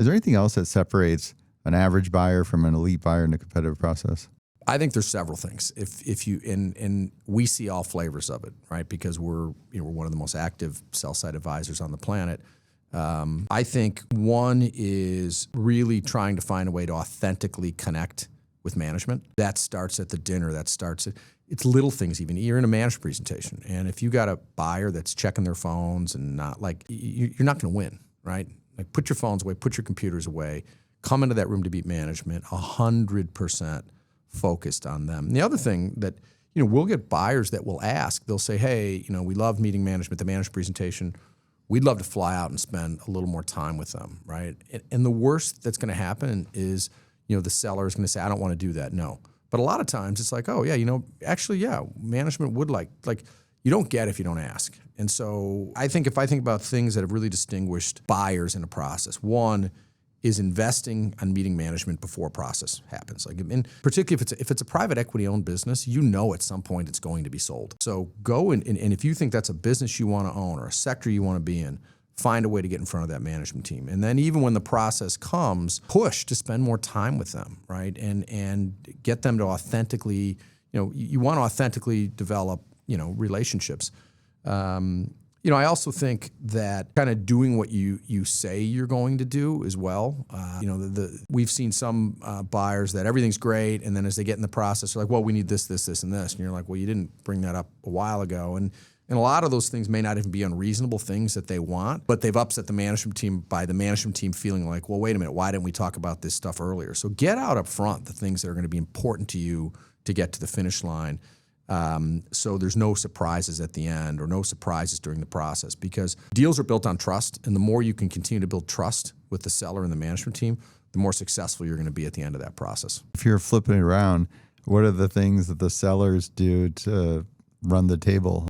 Is there anything else that separates an average buyer from an elite buyer in a competitive process? I think there's several things. If you and we see all flavors of it, right? Because we're one of the most active sell-side advisors on the planet. I think one is really trying to find a way to authentically connect with management. That starts at the dinner. It's little things even. You're in a management presentation, and if you got a buyer that's checking their phones and not you're not going to win, right? Like put your phones away, put your computers away, come into that room to beat management 100% focused on them. And the other thing that, we'll get buyers that will ask, they'll say, hey, we love meeting management, the management presentation. We'd love to fly out and spend a little more time with them, right? And the worst that's going to happen is, the seller is going to say, I don't want to do that. No. But a lot of times it's like, oh yeah, actually, yeah, management would like you don't get if you don't ask. And so I think if I think about things that have really distinguished buyers in a process, one is investing on meeting management before a process happens. And particularly if it's a private equity owned business, at some point it's going to be sold. So go and if you think that's a business you want to own or a sector you want to be in, find a way to get in front of that management team. And then even when the process comes, push to spend more time with them, right? And get them to authentically, you want to authentically develop, relationships. I also think that kind of doing what you say you're going to do as well. We've seen some buyers that everything's great, and then as they get in the process, they're like, well, we need this, this, this, and this. And you're like, well, you didn't bring that up a while ago. And a lot of those things may not even be unreasonable things that they want, but they've upset the management team by the management team feeling like, well, wait a minute, why didn't we talk about this stuff earlier? So get out up front the things that are going to be important to you to get to the finish line. So there's no surprises at the end or no surprises during the process, because deals are built on trust. And the more you can continue to build trust with the seller and the management team, the more successful you're going to be at the end of that process. If you're flipping it around, what are the things that the sellers do to run the table